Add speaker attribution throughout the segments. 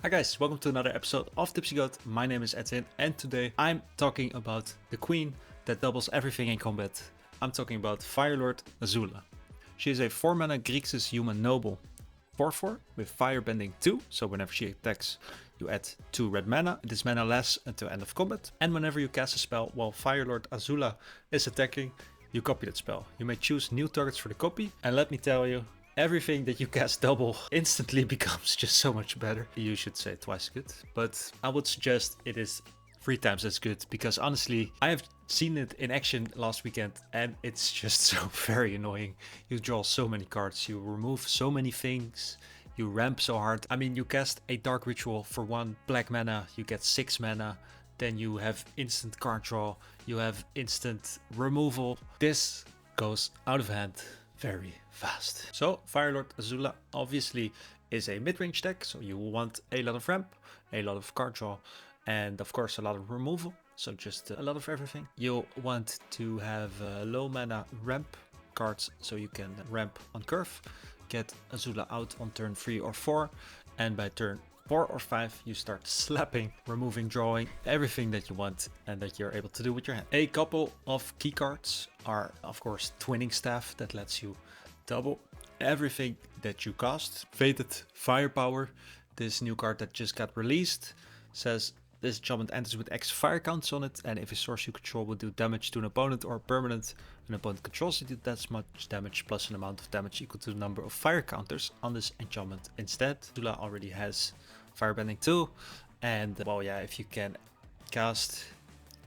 Speaker 1: Hi guys, welcome to another episode of Tipsy. My name is Edwin and today I'm talking about the queen that doubles everything in combat. I'm talking about Lord Azula. She is a 4-mana Grixis human noble 4/4 with fire bending 2, so whenever she attacks you add 2 red mana. This mana lasts until end of combat, and whenever you cast a spell while Lord Azula is attacking, you copy that spell. You may choose new targets for the copy, and let me tell you, everything that you cast double instantly becomes just so much better. You should say twice good, but I would suggest it is 3 times as good, because honestly, I have seen it in action last weekend and it's just so very annoying. You draw so many cards, you remove so many things, you ramp so hard. I mean, you cast a dark ritual for 1 black mana, you get 6 mana, then you have instant card draw, you have instant removal. This goes out of hand very fast. So Lord Azula obviously is a mid-range deck, so you want a lot of ramp, a lot of card draw, and of course a lot of removal, so just a lot of everything. You'll want to have low mana ramp cards, so you can ramp on curve, get Azula out on turn 3 or 4, and by turn 4 or 5 you start slapping, removing, drawing, everything that you want and that you're able to do with your hand. A couple of key cards are of course Twinning Staff, that lets you double everything that you cast. Fated Firepower, this new card that just got released, says this enchantment enters with X fire counts on it, and if a source you control will do damage to an opponent or permanent an opponent controls, it does much damage plus an amount of damage equal to the number of fire counters on this enchantment. Instead, Azula already has firebending 2, and well, yeah, if you can cast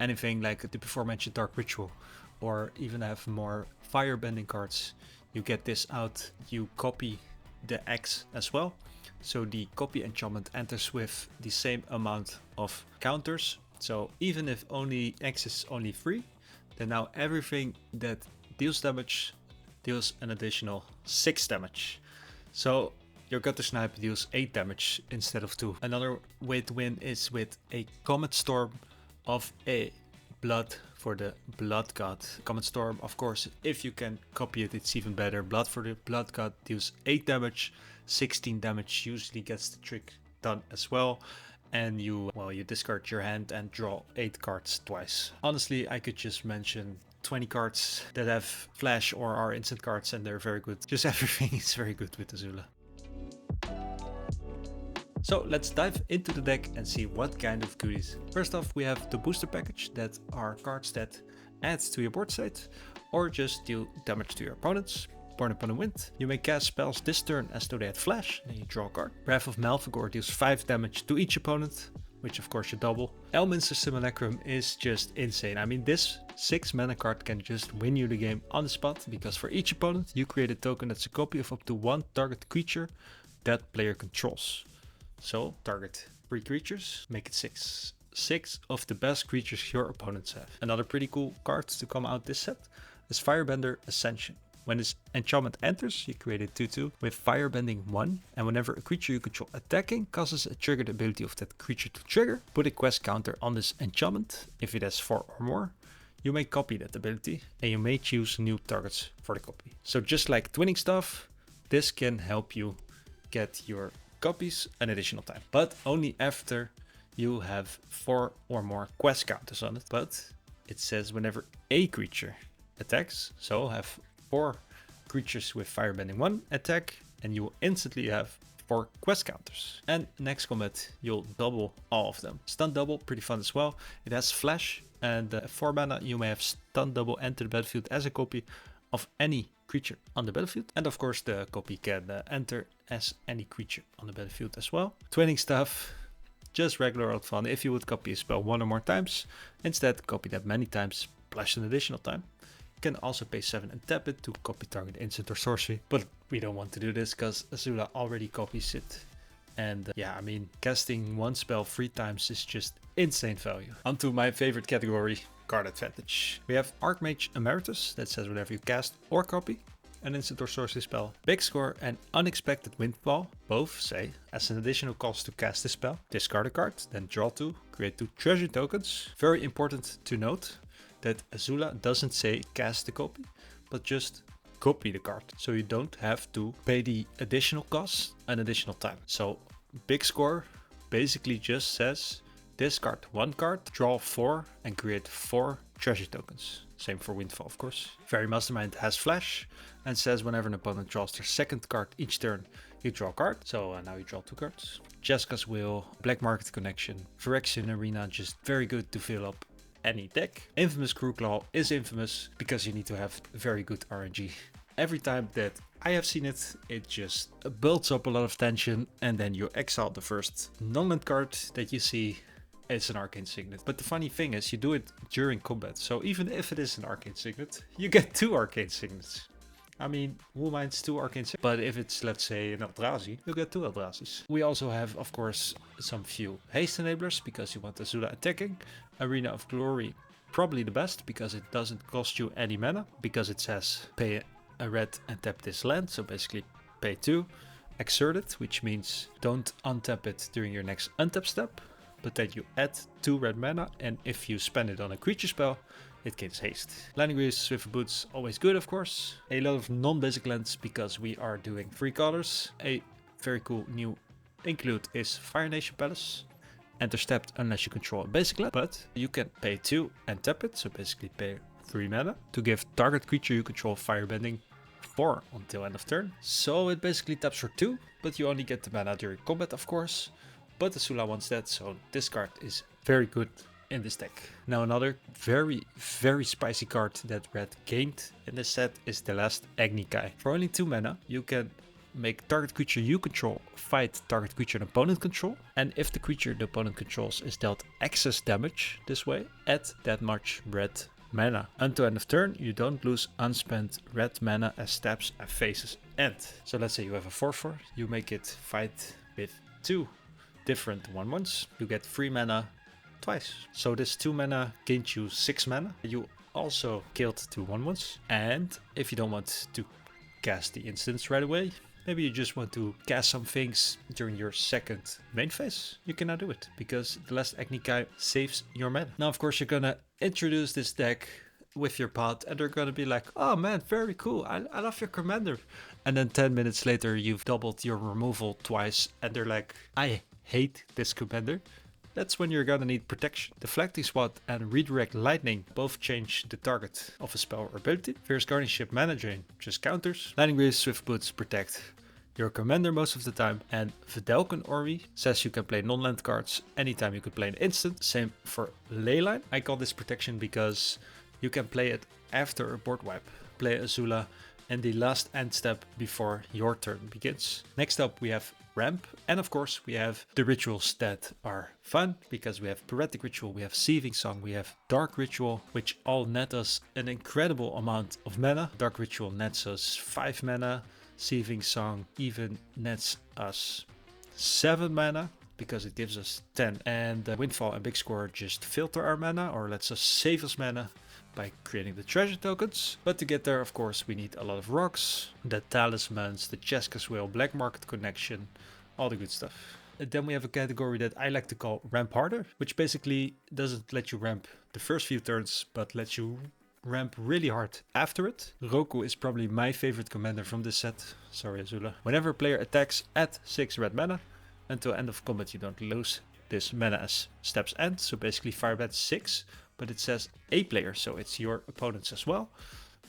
Speaker 1: anything like the before mentioned dark ritual or even have more firebending cards, you get this out, you copy the X as well. So the copy enchantment enters with the same amount of counters. So even if only X is only 3, then now everything that deals damage deals an additional 6 damage. So your Gutter Snipe deals 8 damage instead of 2. Another way to win is with a Comet Storm of a Blood for the Blood God. Comet Storm, of course, if you can copy it, it's even better. Blood for the Blood God deals 8 damage, 16 damage usually gets the trick done as well. And you discard your hand and draw 8 cards twice. Honestly, I could just mention 20 cards that have flash or are instant cards and they're very good. Just everything is very good with Azula. So let's dive into the deck and see what kind of goodies. First off, we have the booster package, that are cards that add to your board state or just deal damage to your opponents. Born Upon the Wind, you may cast spells this turn as though they had flash, and you draw a card. Wrath of Malfegor deals 5 damage to each opponent, which of course you double. Elminster Simulacrum is just insane. I mean, this 6 mana card can just win you the game on the spot, because for each opponent you create a token that's a copy of up to 1 target creature that player controls. So target 3 creatures, make it 6. 6 of the best creatures your opponents have. Another pretty cool card to come out this set is Firebender Ascension. When this enchantment enters, you create a 2/2 with firebending 1, and whenever a creature you control attacking causes a triggered ability of that creature to trigger, put a quest counter on this enchantment. If it has 4 or more, you may copy that ability, and you may choose new targets for the copy. So just like Twinning Stuff, this can help you get your copies an additional time, but only after you have 4 or more quest counters on it. But it says whenever a creature attacks, so have 4 creatures with firebending 1 attack, and you will instantly have 4 quest counters. And next combat you'll double all of them. Stun double, pretty fun as well. It has flash, and 4 mana you may have stun double enter the battlefield as a copy of any creature on the battlefield, and of course the copy can enter as any creature on the battlefield as well. Twinning Stuff, just regular old fun. If you would copy a spell 1 or more times, instead copy that many times plus an additional time. You can also pay 7 and tap it to copy target instant or sorcery, but we don't want to do this because Azula already copies it. And yeah, I mean, casting 1 spell 3 times is just insane value. Onto my favorite category, card advantage. We have Archmage Emeritus, that says whenever you cast or copy an instant or sorcery spell, Big Score and Unexpected Windfall both say as an additional cost to cast this spell, discard a card, then draw 2, create 2 treasure tokens. Very important to note that Azula doesn't say cast the copy, but just copy the card, so you don't have to pay the additional cost an additional time. So Big Score basically just says discard 1 card, draw 4 and create 4 treasure tokens. Same for Windfall, of course. Fairy Mastermind has flash and says whenever an opponent draws their second card each turn, you draw a card. So now you draw 2 cards. Jessica's Will, Black Market Connection, Phyrexian Arena, just very good to fill up any deck. Infamous Crewclaw is infamous because you need to have very good RNG. Every time that I have seen it, it just builds up a lot of tension, and then you exile the first non-land card that you see. It's an Arcane Signet. But the funny thing is, you do it during combat. So even if it is an Arcane Signet, you get 2 Arcane Signets. I mean, who minds 2 Arcane Signets? But if it's, let's say, an Eldrazi, you'll get 2 Eldrazi's. We also have, of course, some few haste enablers because you want Azula attacking. Arena of Glory, probably the best because it doesn't cost you any mana. Because it says pay a red and tap this land. So basically pay 2. Exert it, which means don't untap it during your next untap step. But then you add 2 red mana, and if you spend it on a creature spell, it gains haste. Landing Greaves, Swift Boots, always good, of course. A lot of non-basic lands because we are doing 3 colors. A very cool new include is Fire Nation Palace. Enter stepped unless you control a basic land, but you can pay 2 and tap it, so basically pay 3 mana to give target creature you control firebending 4 until end of turn. So it basically taps for 2, but you only get the mana during combat, of course. But Azula wants that, so this card is very good in this deck. Now another very, very spicy card that Red gained in this set is the Last Airbender. For only 2 mana, you can make target creature you control fight target creature an opponent control. And if the creature the opponent controls is dealt excess damage this way, add that much red mana. Until end of turn, you don't lose unspent red mana as steps and phases end. So let's say you have a 4/4, you make it fight with 2 different 1/1s, you get 3 mana twice. So this 2 mana gains you 6 mana. You also killed 2 1/1s. And if you don't want to cast the instants right away, maybe you just want to cast some things during your second main phase, you cannot do it because the Last Airbender saves your mana. Now of course you're gonna introduce this deck with your pod and they're gonna be like, oh man, very cool, I love your commander. And then 10 minutes later you've doubled your removal twice and they're like, I hate this commander. That's when you're gonna need protection. Deflecting Swat and Redirect Lightning both change the target of a spell or ability. Fierce Guardianship Mana Drain just counters. Landing Greaves, Swift Boots protect your commander most of the time. And Vidalcan Ori says you can play non-land cards anytime you can play an instant. Same for Leyline. I call this protection because you can play it after a board wipe. Play Azula and the last end step before your turn begins. Next up we have Ramp, and of course we have the rituals that are fun because we have Poetic Ritual, we have Sieving Song, we have Dark Ritual, which all net us an incredible amount of mana. Dark Ritual nets us 5 mana, Sieving Song even nets us 7 mana because it gives us 10, and Windfall and Big Score just filter our mana or lets us save us mana by creating the treasure tokens. But to get there, of course, we need a lot of rocks, the talismans, the Jessica's Will, Black Market Connection, all the good stuff. And then we have a category that I like to call Ramp Harder, which basically doesn't let you ramp the first few turns, but lets you ramp really hard after it. Roku is probably my favorite commander from this set. Sorry, Azula. Whenever a player attacks, add 6 red mana. Until end of combat, you don't lose this mana as steps end. So basically firebend 6. But it says a player, so it's your opponents as well.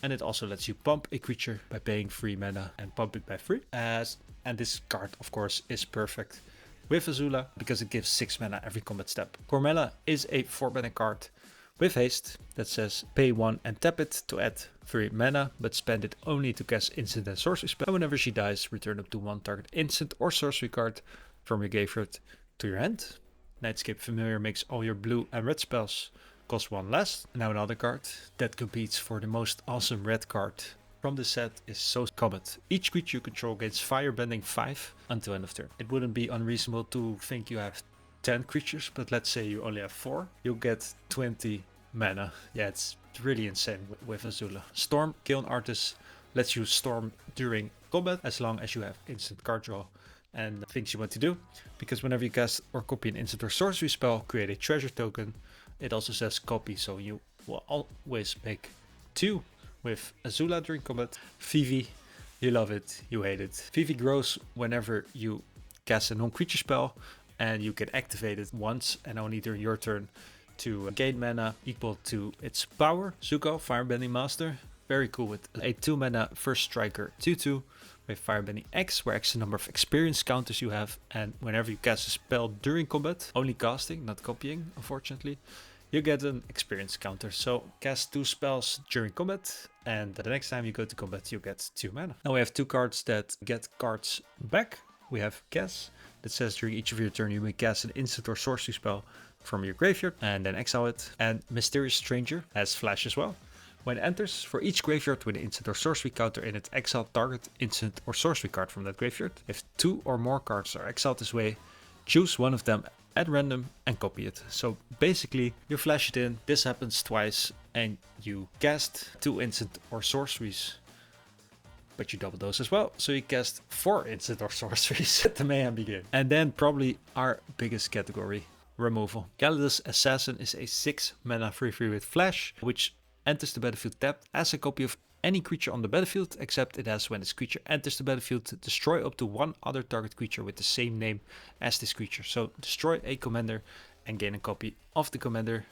Speaker 1: And it also lets you pump a creature by paying 3 mana and pump it by 3. And this card, of course, is perfect with Azula because it gives 6 mana every combat step. Cormella is a 4 mana card with haste that says pay 1 and tap it to add 3 mana, but spend it only to cast instant and sorcery spell. And whenever she dies, return up to 1 target instant or sorcery card from your graveyard to your hand. Nightscape Familiar makes all your blue and red spells cost 1 less. Now another card that competes for the most awesome red card from the set is So Comet. Each creature you control gains firebending 5 until end of turn. It wouldn't be unreasonable to think you have 10 creatures, but let's say you only have 4. You'll get 20 mana. Yeah, it's really insane with Azula. Storm, Kiln Artist, lets you storm during combat as long as you have instant card draw and things you want to do. Because whenever you cast or copy an instant or sorcery spell, create a treasure token. It also says copy, so you will always make 2 with Azula during combat. Vivi, you love it, you hate it. Vivi grows whenever you cast a non-creature spell and you can activate it once and only during your turn to gain mana equal to its power. Zuko, Firebending Master, very cool with a 2 mana first striker 2/2 with Firebending X, where X is the number of experience counters you have, and whenever you cast a spell during combat, only casting, not copying, unfortunately, you get an experience counter. So cast 2 spells during combat, and the next time you go to combat you get 2 mana. Now we have 2 cards that get cards back. We have Guess, that says during each of your turn you may cast an instant or sorcery spell from your graveyard and then exile it. And Mysterious Stranger has flash as well. When it enters, for each graveyard with an instant or sorcery counter in it, exile target instant or sorcery card from that graveyard. If 2 or more cards are exiled this way, choose one of them at random and copy it. So basically you flash it in, this happens twice, and you cast 2 instant or sorceries, but you double those as well, so you cast 4 instant or sorceries at the mayhem begin. And then probably our biggest category, removal. Kalida's Assassin is a 6 mana 3/3 with flash, which enters the battlefield tapped as a copy of any creature on the battlefield, except it has, when this creature enters the battlefield, destroy up to 1 other target creature with the same name as this creature. So destroy a commander and gain a copy of the commander,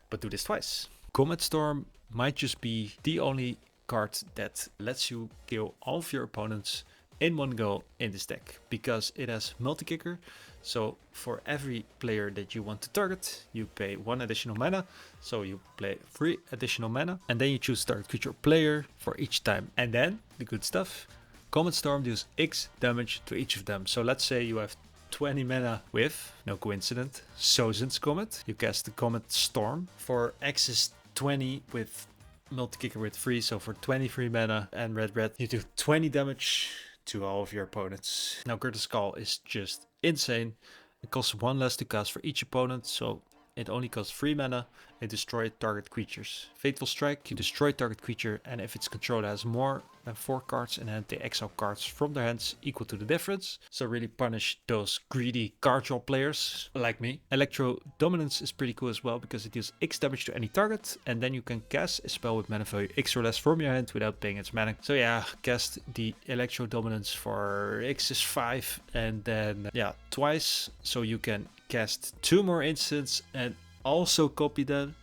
Speaker 1: but do this twice. Comet Storm might just be the only card that lets you kill all of your opponents in one go in this deck, because it has multi-kicker. So for every player that you want to target, you pay 1 additional mana, so you play 3 additional mana, and then you choose target creature or player for each time. And then the good stuff, Comet Storm deals X damage to each of them. So let's say you have 20 mana with, no coincidence, Sozin's Comet. You cast the Comet Storm. For X is 20 with multi-kicker with 3, so for 23 mana and red, you do 20 damage to all of your opponents. Now Curtis Call is just insane. It costs 1 less to cast for each opponent, so it only costs 3 mana. It destroys target creatures. Fateful Strike, you destroy target creature, and if its controller has more than 4 cards in hand, they exile cards from their hands equal to the difference. So really punish those greedy card draw players like me. Electro Dominance is pretty cool as well, because it deals X damage to any target, and then you can cast a spell with mana value X or less from your hand without paying its mana. So yeah, cast the Electro Dominance for X is 5, and then yeah, twice, so you can cast 2 more instants and also copy them.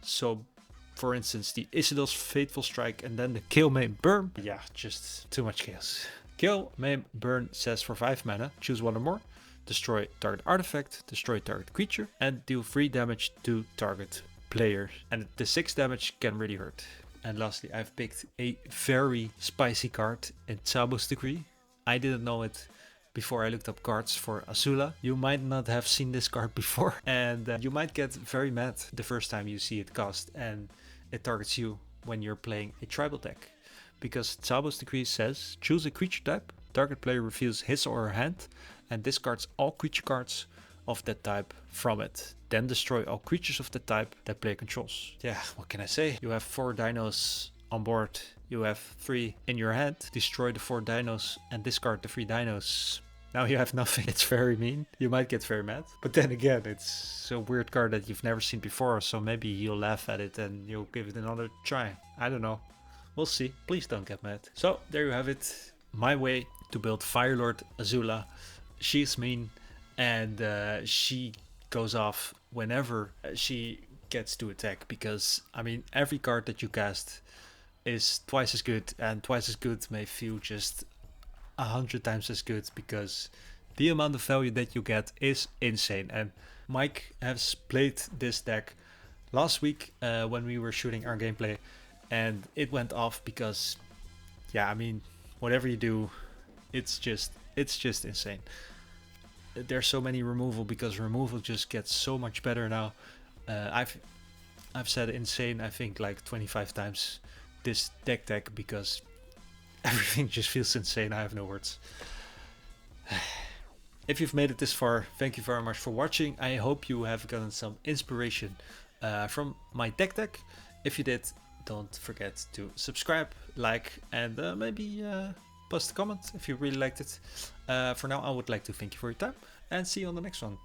Speaker 1: So for instance, the Isidel's Fateful Strike and then the Kill, Maim, Burn. Yeah, just too much chaos. Kill, Maim, Burn says for 5 mana, choose 1 or more, destroy target artifact, destroy target creature, and deal 3 damage to target player. And the 6 damage can really hurt. And lastly, I've picked a very spicy card in Tsabo's Decree. I didn't know it before I looked up cards for Azula. You might not have seen this card before, and you might get very mad the first time you see it cast and it targets you when you're playing a tribal deck. Because Tsabo's Decree says, choose a creature type, target player reveals his or her hand and discards all creature cards of that type from it. Then destroy all creatures of that type that player controls. Yeah, what can I say? You have 4 dinos on board, you have 3 in your hand, destroy the 4 dinos and discard the 3 dinos. Now you have nothing. It's very mean. You might get very mad. But then again, it's a weird card that you've never seen before, so maybe you'll laugh at it and you'll give it another try. I don't know. We'll see. Please don't get mad. So there you have it. My way to build Firelord Azula. She's mean, and she goes off whenever she gets to attack, because I mean every card that you cast is twice as good, and twice as good may feel just 100 times as good, because the amount of value that you get is insane. And Mike has played this deck last week when we were shooting our gameplay, and it went off because, yeah, I mean, whatever you do, it's just insane. There's so many removal, because removal just gets so much better now. I've said insane, I think like 25 times this deck, because everything just feels insane. I have no words. If you've made it this far, thank you very much for watching. I hope you have gotten some inspiration from my deck. If you did, don't forget to subscribe, like, and maybe post a comment if you really liked it. For now, I would like to thank you for your time and see you on the next one.